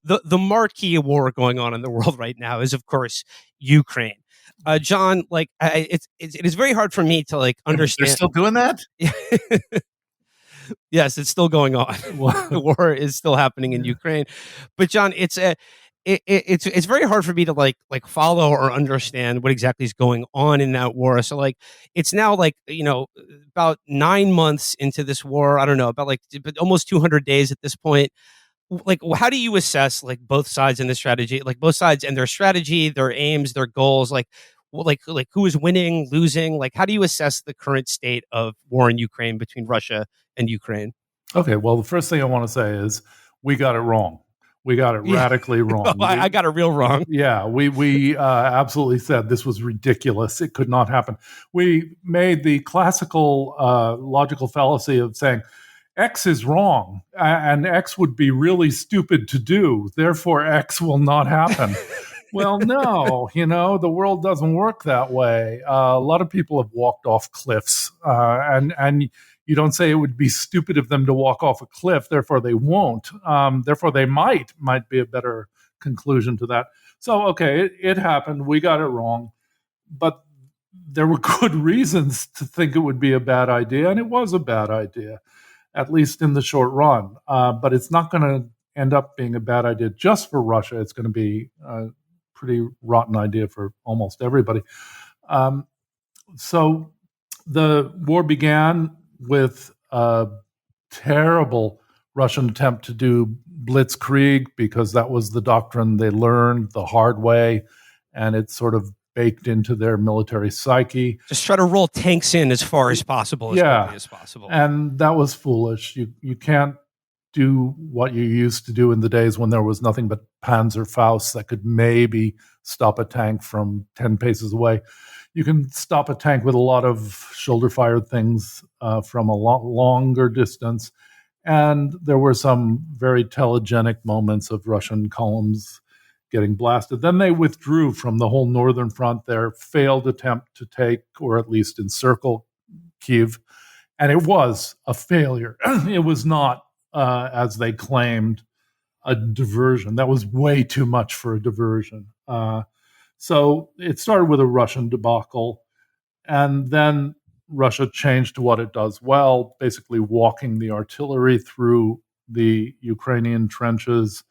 the marquee war going on in the world right now is, of course, Ukraine. John, like, it is very hard for me to like understand. They're still doing that? Yes, it's still going on. The war is still happening in Ukraine. But John, it's very hard for me to like follow or understand what exactly is going on in that war. So like it's now like, about 9 months into this war. I don't know, about like almost 200 days at this point. Like, how do you assess like both sides in the strategy, like both sides and their strategy, their aims, their goals, like who is winning, losing? Like, how do you assess the current state of war in Ukraine between Russia and Ukraine? Okay, well, the first thing I want to say is we got it wrong. We got it radically wrong. I got it real wrong. Yeah, we absolutely said this was ridiculous. It could not happen. We made the classical logical fallacy of saying X is wrong, and X would be really stupid to do. Therefore, X will not happen. Well, no, the world doesn't work that way. A lot of people have walked off cliffs, and you don't say it would be stupid of them to walk off a cliff. Therefore, they won't. Therefore, they might be a better conclusion to that. So, okay, it happened. We got it wrong, but there were good reasons to think it would be a bad idea, and it was a bad idea, at least in the short run. But it's not going to end up being a bad idea just for Russia. It's going to be a pretty rotten idea for almost everybody. So the war began with a terrible Russian attempt to do blitzkrieg, because that was the doctrine they learned the hard way, and it's sort of baked into their military psyche. Just try to roll tanks in as far as possible, as quickly as possible. And that was foolish. You can't do what you used to do in the days when there was nothing but Panzerfaust that could maybe stop a tank from 10 paces away. You can stop a tank with a lot of shoulder-fired things from a longer distance. And there were some very telegenic moments of Russian columns getting blasted. Then they withdrew from the whole northern front, their failed attempt to take, or at least encircle, Kyiv. And it was a failure. It was not, as they claimed, a diversion. That was way too much for a diversion. So it started with a Russian debacle, and then Russia changed to what it does well, basically walking the artillery through the Ukrainian trenches,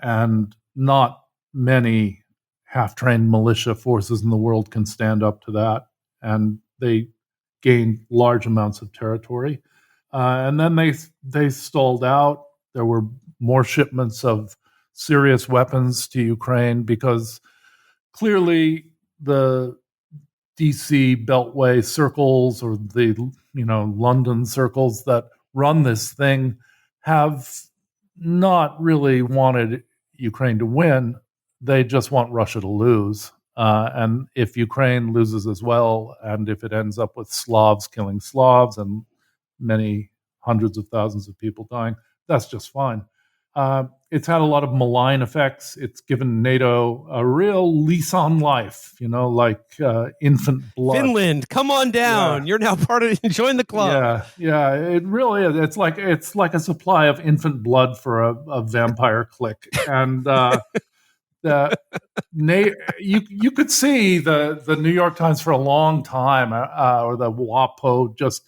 and not many half-trained militia forces in the world can stand up to that, and they gained large amounts of territory. And then they stalled out. There were more shipments of serious weapons to Ukraine, because clearly the DC Beltway circles, or the London circles that run this thing, have not really wanted Ukraine to win. They just want Russia to lose. And if Ukraine loses as well, and if it ends up with Slavs killing Slavs and many hundreds of thousands of people dying, that's just fine. It's had a lot of malign effects. It's given NATO a real lease on life, like infant blood. Finland, come on down. Yeah. You're now part of join the club. Yeah, it really is. It's like a supply of infant blood for a vampire clique. And you could see the New York Times for a long time, or the WAPO, just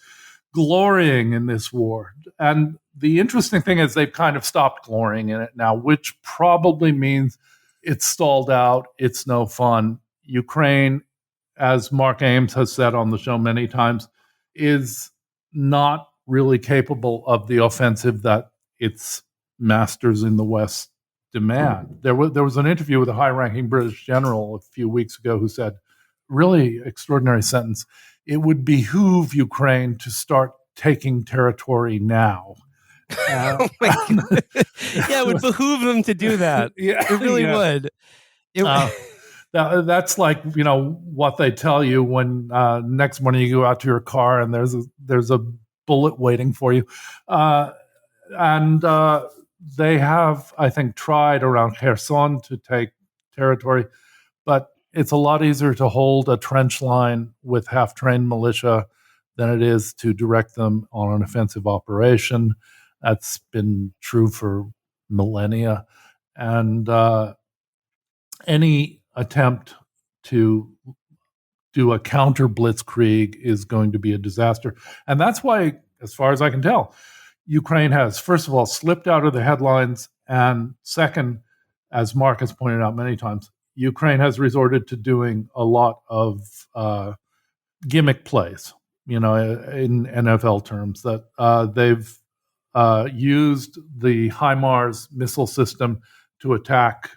glorying in this war. And the interesting thing is they've kind of stopped glorying in it now, which probably means it's stalled out. It's no fun. Ukraine, as Mark Ames has said on the show many times, is not really capable of the offensive that its masters in the West demand. There was an interview with a high-ranking British general a few weeks ago who said, really extraordinary sentence, it would behoove Ukraine to start taking territory now. Oh my God. Yeah, it would behoove them to do that. Yeah, it really would. That's like, what they tell you when next morning you go out to your car and there's a bullet waiting for you. And they have, I think, tried around Kherson to take territory, but it's a lot easier to hold a trench line with half-trained militia than it is to direct them on an offensive operation. That's been true for millennia. And any attempt to do a counter blitzkrieg is going to be a disaster. And that's why, as far as I can tell, Ukraine has, first of all, slipped out of the headlines. And second, as Mark has pointed out many times, Ukraine has resorted to doing a lot of gimmick plays, in NFL terms, that they've used the HIMARS missile system to attack,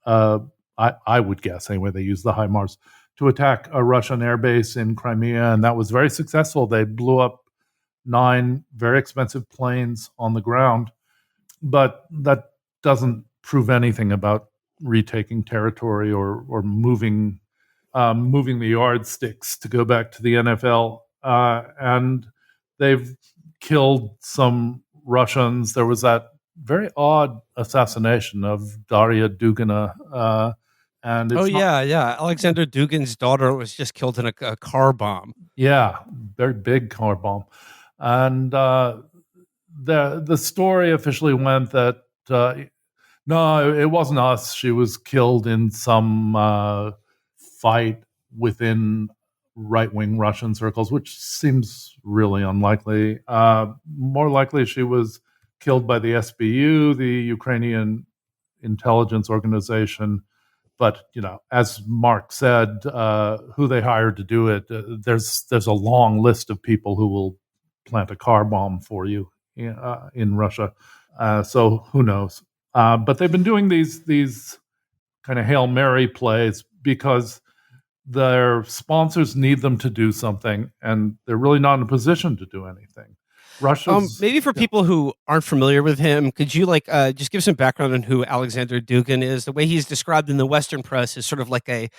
I would guess anyway, they used the HIMARS to attack a Russian airbase in Crimea, and that was very successful. They blew up 9 very expensive planes on the ground, but that doesn't prove anything about retaking territory or moving the yardsticks, to go back to the NFL. And they've killed some Russians. There was that very odd assassination of Daria Dugina. And it's Alexander Dugin's daughter was just killed in a car bomb. Yeah, very big car bomb. And the story officially went that no, it wasn't us. She was killed in some fight within right-wing Russian circles, which seems really unlikely. More likely, she was killed by the SBU, the Ukrainian intelligence organization. But as Mark said, who they hired to do it, there's a long list of people who will plant a car bomb for you in Russia. So who knows? But they've been doing these kind of Hail Mary plays because their sponsors need them to do something, and they're really not in a position to do anything. Russia's maybe for people who aren't familiar with him, could you just give some background on who Alexander Dugin is? The way he's described in the Western press is sort of like a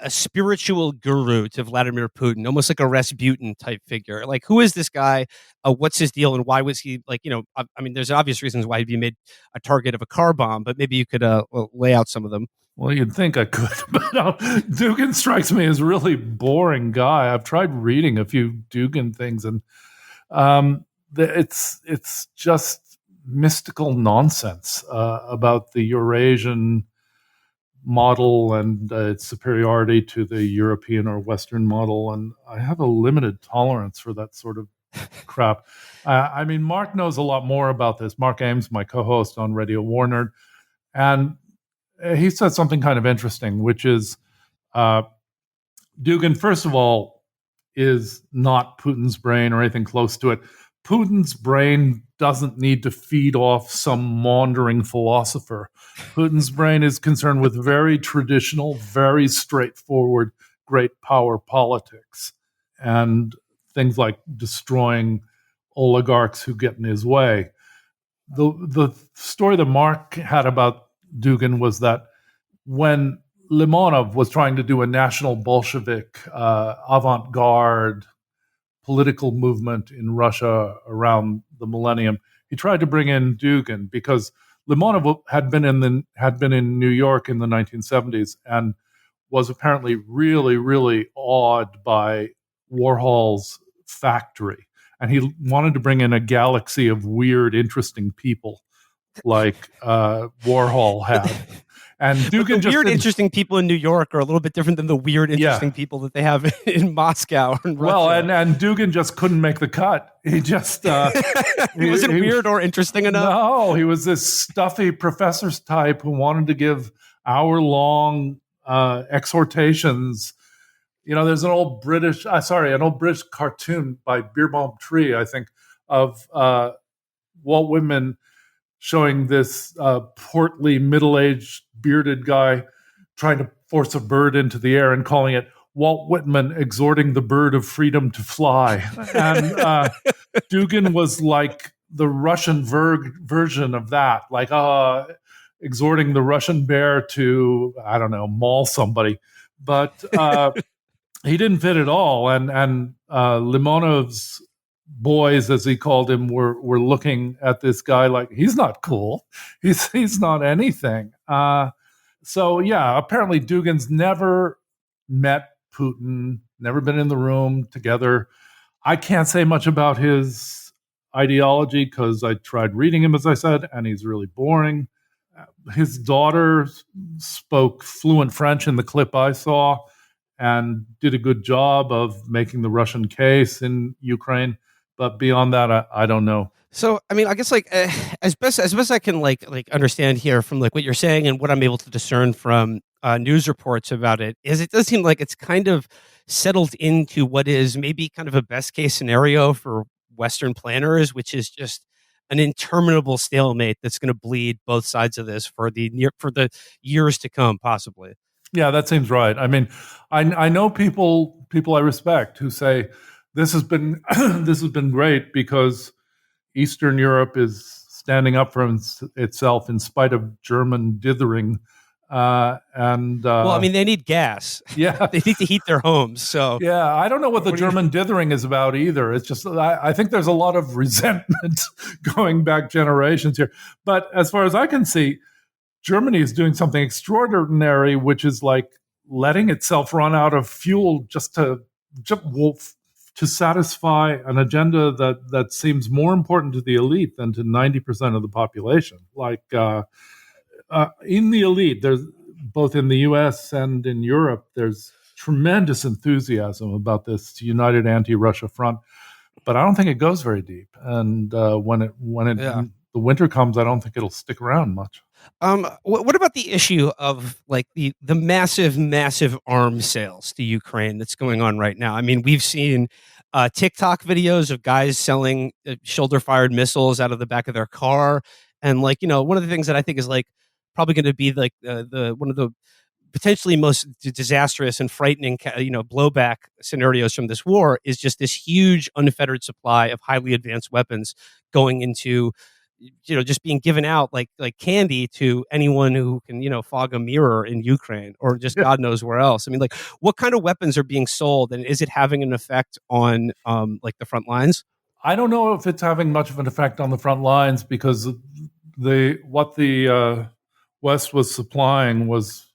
spiritual guru to Vladimir Putin, almost like a Rasputin type figure. Like, who is this guy? What's his deal, and why was he I mean, there's obvious reasons why he'd be made a target of a car bomb, but maybe you could lay out some of them. Well, you'd think I could, but Dugin strikes me as a really boring guy. I've tried reading a few Dugin things, and it's just mystical nonsense about the Eurasian model and its superiority to the European or Western model, and I have a limited tolerance for that sort of crap. I mean, Mark knows a lot more about this. Mark Ames, my co-host on Radio War Nerd, and he said something kind of interesting, which is Dugin, first of all, is not Putin's brain or anything close to it. Putin's brain doesn't need to feed off some maundering philosopher. Putin's brain is concerned with very traditional, very straightforward, great power politics and things like destroying oligarchs who get in his way. The story that Mark had about Dugin was that when Limonov was trying to do a national Bolshevik avant-garde political movement in Russia around the millennium, he tried to bring in Dugin because Limonov had been in New York in the 1970s and was apparently really, really awed by Warhol's factory, and he wanted to bring in a galaxy of weird, interesting people like Warhol had. And Dugin the weird, interesting people in New York are a little bit different than the weird, interesting people that they have in Moscow and Russia. Well, and Dugin just couldn't make the cut. He just he wasn't weird or interesting enough. No, he was this stuffy professor's type who wanted to give hour-long exhortations. There's an old British cartoon by Beerbohm Tree, I think, of Walt Whitman showing this portly, middle-aged, bearded guy trying to force a bird into the air and calling it Walt Whitman exhorting the bird of freedom to fly. And Dugin was like the Russian version of that, like exhorting the Russian bear to, I don't know, maul somebody. But he didn't fit at all. And Limonov's boys, as he called him, were looking at this guy like, he's not cool. He's not anything. So yeah, apparently Dugin's never met Putin, never been in the room together. I can't say much about his ideology because I tried reading him, as I said, and he's really boring. his daughter spoke fluent French in the clip I saw and did a good job of making the Russian case in Ukraine. But beyond that, I don't know. So, I mean, I guess like as best I can like understand here from like what you're saying and what I'm able to discern from news reports about it is it does seem like it's kind of settled into what is maybe kind of a best case scenario for Western planners, which is just an interminable stalemate that's going to bleed both sides of this for the years to come, possibly. Yeah, that seems right. I mean, I know people I respect who say this has been this has been great because Eastern Europe is standing up for itself in spite of German dithering. Well, I mean, they need gas. Yeah, They need to heat their homes. So, yeah, I don't know what the what do you? German dithering is about either. It's just I think there's a lot of resentment going back generations here. But as far as I can see, Germany is doing something extraordinary, which is like letting itself run out of fuel to satisfy an agenda that seems more important to the elite than to 90% of the population. Like in the elite, there's both in the U.S. and in Europe, there's tremendous enthusiasm about this united anti-Russia front, but I don't think it goes very deep. And Yeah. the winter comes, I don't think it'll stick around much. What about the issue of like the massive arms sales to Ukraine that's going on right now? I mean, we've seen TikTok videos of guys selling shoulder fired missiles out of the back of their car, and like one of the things that I think is like probably going to be like the one of the potentially most disastrous and frightening blowback scenarios from this war is just this huge unfettered supply of highly advanced weapons going into just being given out like candy to anyone who can fog a mirror in Ukraine or just Yeah. God knows where else. I mean, like, what kind of weapons are being sold, and is it having an effect on like the front lines? I don't know if it's having much of an effect on the front lines because the West was supplying was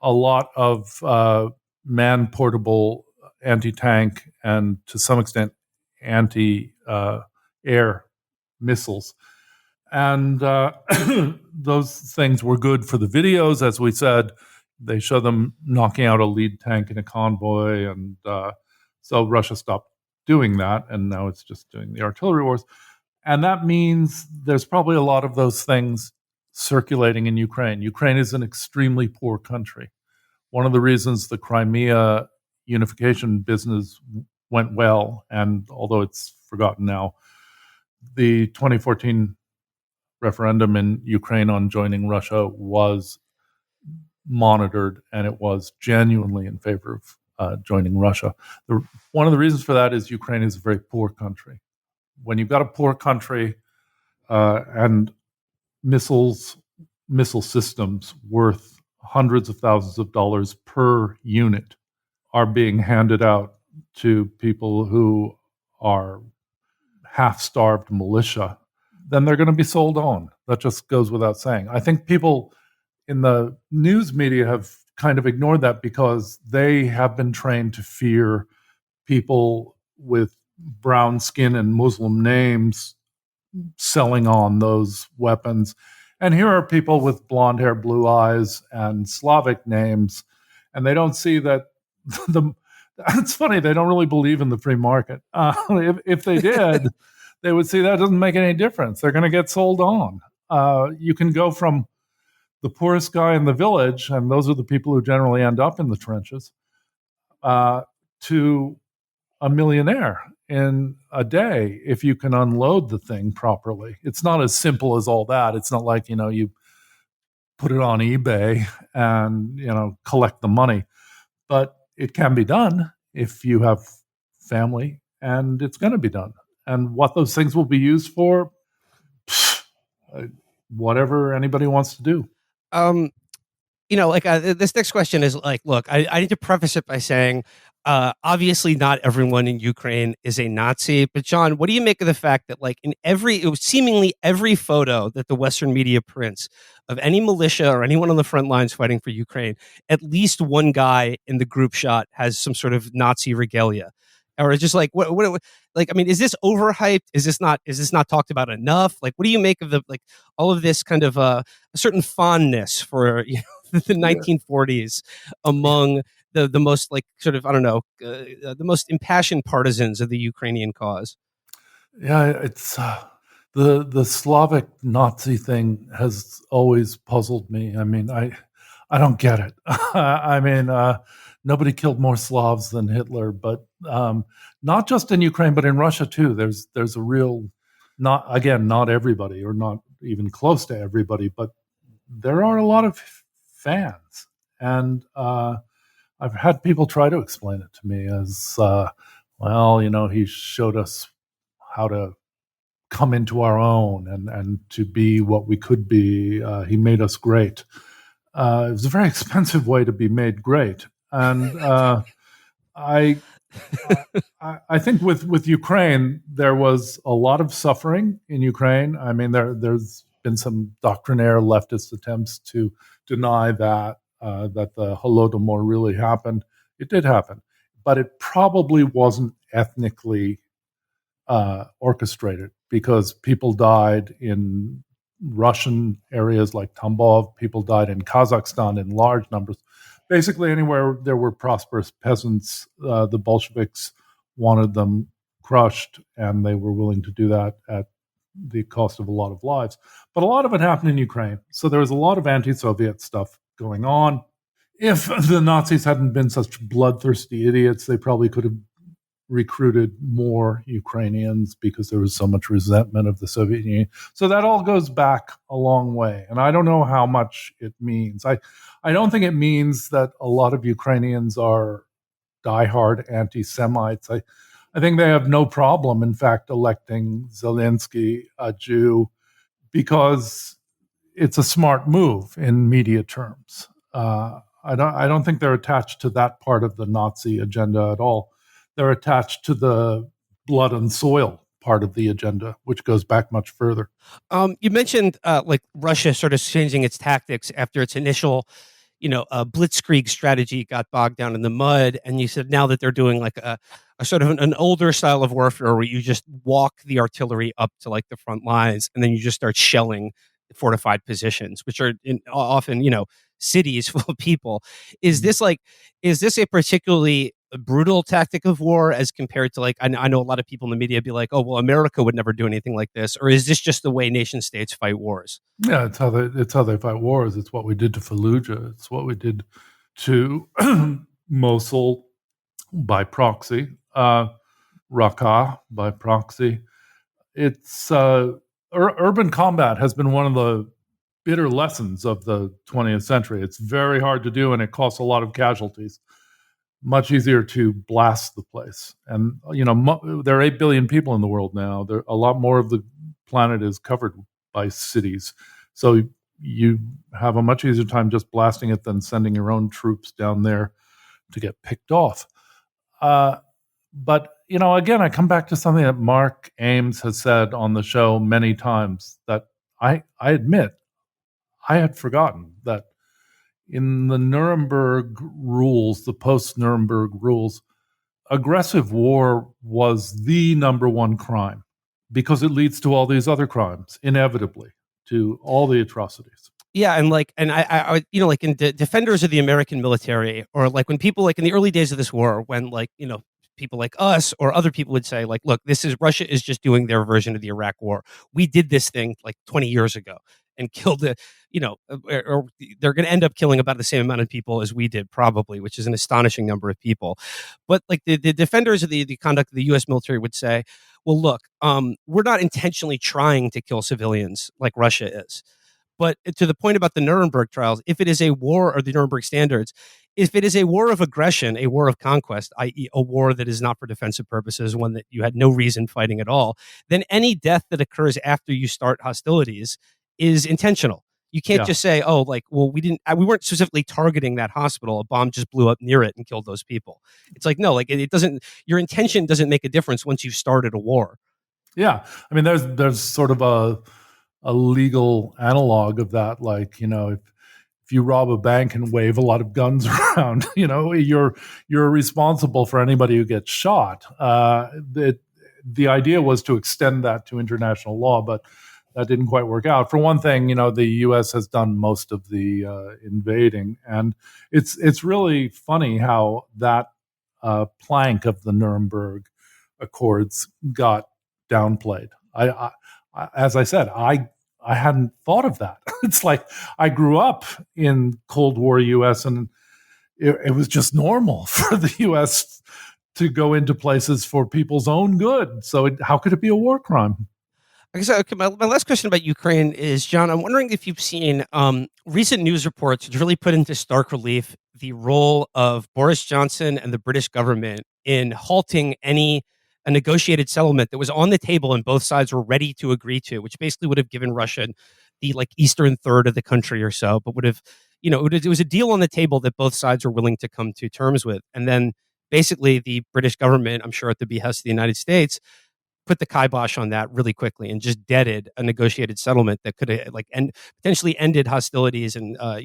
a lot of man portable anti tank and to some extent anti air missiles. And those things were good for the videos, as we said. They show them knocking out a lead tank in a convoy, and so Russia stopped doing that, and now it's just doing the artillery wars. And that means there's probably a lot of those things circulating in Ukraine. Ukraine is an extremely poor country. One of the reasons the Crimea unification business went well, and although it's forgotten now, the 2014 referendum in Ukraine on joining Russia was monitored, and it was genuinely in favor of joining Russia. One of the reasons for that is Ukraine is a very poor country. When you've got a poor country and missile systems worth hundreds of thousands of dollars per unit are being handed out to people who are half-starved militia, then they're going to be sold on. That just goes without saying. I think people in the news media have kind of ignored that because they have been trained to fear people with brown skin and Muslim names selling on those weapons. And here are people with blonde hair, blue eyes, and Slavic names, and they don't see that the. It's funny, they don't really believe in the free market. If they did, they would see that doesn't make any difference. They're going to get sold on. You can go from the poorest guy in the village, and those are the people who generally end up in the trenches, to a millionaire in a day if you can unload the thing properly. It's not as simple as all that. It's not like, you put it on eBay and, collect the money. But it can be done if you have family, and it's going to be done. And what those things will be used for, whatever anybody wants to do. This next question is like, look, I need to preface it by saying, obviously not everyone in Ukraine is a Nazi, but John, what do you make of the fact that like seemingly every photo that the Western media prints of any militia or anyone on the front lines fighting for Ukraine, at least one guy in the group shot has some sort of Nazi regalia. or just like like, I mean, is this overhyped? Is this not talked about enough? Like, what do you make of the, like, all of this kind of a certain fondness for, the Yeah. 1940s among the most, like, sort of, I don't know, the most impassioned partisans of the Ukrainian cause? Yeah, it's the Slavic Nazi thing has always puzzled me. I mean, I don't get it. I mean, nobody killed more Slavs than Hitler, but not just in Ukraine, but in Russia too. There's a real, not everybody, or not even close to everybody, but there are a lot of fans, and I've had people try to explain it to me as, well, he showed us how to come into our own and to be what we could be. He made us great. It was a very expensive way to be made great, and I, I think with Ukraine there was a lot of suffering in Ukraine. I mean, there's been some doctrinaire leftist attempts to deny that the Holodomor really happened. It did happen, but it probably wasn't ethnically orchestrated, because people died in Russian areas like Tambov, people died in Kazakhstan in large numbers. Basically, anywhere there were prosperous peasants, the Bolsheviks wanted them crushed, and they were willing to do that at the cost of a lot of lives. But a lot of it happened in Ukraine. So there was a lot of anti Soviet stuff going on. If the Nazis hadn't been such bloodthirsty idiots, they probably could have recruited more Ukrainians, because there was so much resentment of the Soviet Union. So that all goes back a long way. And I don't know how much it means. I don't think it means that a lot of Ukrainians are diehard anti-Semites. I think they have no problem, in fact, electing Zelensky, a Jew, because it's a smart move in media terms. I don't think they're attached to that part of the Nazi agenda at all. They're attached to the blood and soil part of the agenda, which goes back much further. You mentioned like Russia sort of changing its tactics after its initial, blitzkrieg strategy got bogged down in the mud, and you said now that they're doing like a sort of an older style of warfare where you just walk the artillery up to like the front lines, and then you just start shelling fortified positions, which are often cities full of people. Is this like is this a particularly brutal tactic of war as compared to, like, I know a lot of people in the media be like, oh well, America would never do anything like this, or is this just the way nation states fight wars? Yeah, it's how they fight wars. It's what we did to Fallujah. It's what we did to Mosul by proxy, Raqqa by proxy. It's urban combat has been one of the bitter lessons of the 20th century. It's very hard to do, and it costs a lot of casualties. Much easier to blast the place. And there are 8 billion people in the world now. There, a lot more of the planet is covered by cities, so you have a much easier time just blasting it than sending your own troops down there to get picked off. But again, I come back to something that Mark Ames has said on the show many times, that I admit I had forgotten, that in the Nuremberg rules, the post-Nuremberg rules, aggressive war was the number one crime, because it leads to all these other crimes, inevitably, to all the atrocities. Yeah, and like, and I like in defenders of the American military, or like when people, like in the early days of this war, when, like, people like us or other people would say, like, look, this is Russia is just doing their version of the Iraq War. We did this thing like 20 years ago and killed the, or they're going to end up killing about the same amount of people as we did, probably, which is an astonishing number of people. But like the defenders of the conduct of the U.S. military would say, well, look, we're not intentionally trying to kill civilians like Russia is. But to the point about the Nuremberg trials, if it is a war, or the Nuremberg standards, if it is a war of aggression, a war of conquest, i.e., a war that is not for defensive purposes, one that you had no reason fighting at all, then any death that occurs after you start hostilities is intentional. You can't Yeah. just say, oh, like, well, we weren't specifically targeting that hospital. A bomb just blew up near it and killed those people. It's like, no, like, it doesn't, your intention doesn't make a difference once you've started a war. Yeah. I mean, there's sort of a legal analog of that. Like, if you rob a bank and wave a lot of guns around, you're responsible for anybody who gets shot. The idea was to extend that to international law, but that didn't quite work out. For one thing, the U.S. has done most of the invading, and it's really funny how that plank of the Nuremberg Accords got downplayed. As I said, I hadn't thought of that. It's like I grew up in Cold War U.S. and it was just normal for the U.S. to go into places for people's own good. So how could it be a war crime? Okay, my last question about Ukraine is, John, I'm wondering if you've seen recent news reports which really put into stark relief the role of Boris Johnson and the British government in halting a negotiated settlement that was on the table and both sides were ready to agree to, which basically would have given Russia the eastern third of the country or so, but would have, it was a deal on the table that both sides were willing to come to terms with. And then basically the British government, I'm sure at the behest of the United States, put the kibosh on that really quickly and just deaded a negotiated settlement that could have potentially ended hostilities and a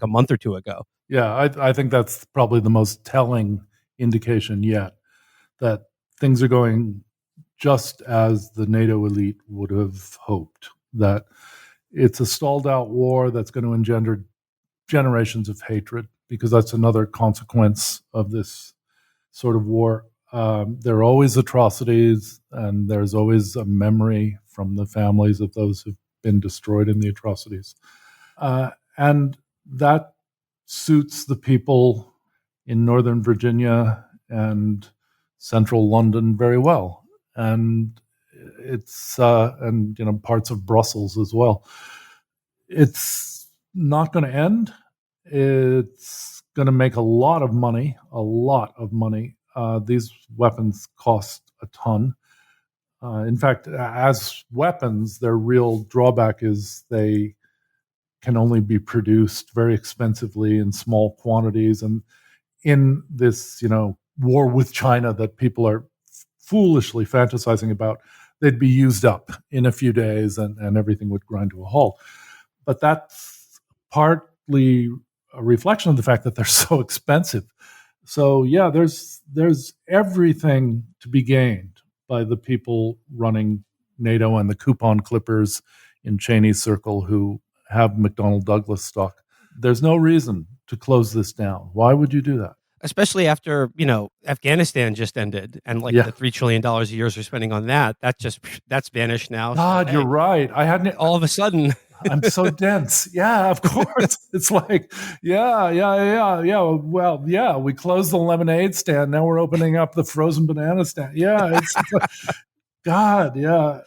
month or two ago. Yeah, I think that's probably the most telling indication yet that things are going just as the NATO elite would have hoped, that it's a stalled out war that's going to engender generations of hatred, because that's another consequence of this sort of war. There are always atrocities, and there's always a memory from the families of those who've been destroyed in the atrocities. And that suits the people in Northern Virginia and Central London very well. And it's, parts of Brussels as well. It's not going to end. It's going to make a lot of money. These weapons cost a ton. In fact, as weapons, their real drawback is they can only be produced very expensively in small quantities. And in this, war with China that people are foolishly fantasizing about, they'd be used up in a few days and everything would grind to a halt. But that's partly a reflection of the fact that they're so expensive. So yeah, there's everything to be gained by the people running NATO and the coupon clippers in Cheney's circle who have McDonnell Douglas stock. There's no reason to close this down. Why would you do that? Especially after, Afghanistan just ended and the $3 trillion a year we're spending on that's vanished now. God, so, you're right. I hadn't. All of a sudden. I'm so dense. Yeah, of course. It's like, yeah. Well, yeah, we closed the lemonade stand. Now we're opening up the frozen banana stand. Yeah, it's God, yeah.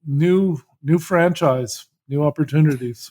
New franchise, new opportunities.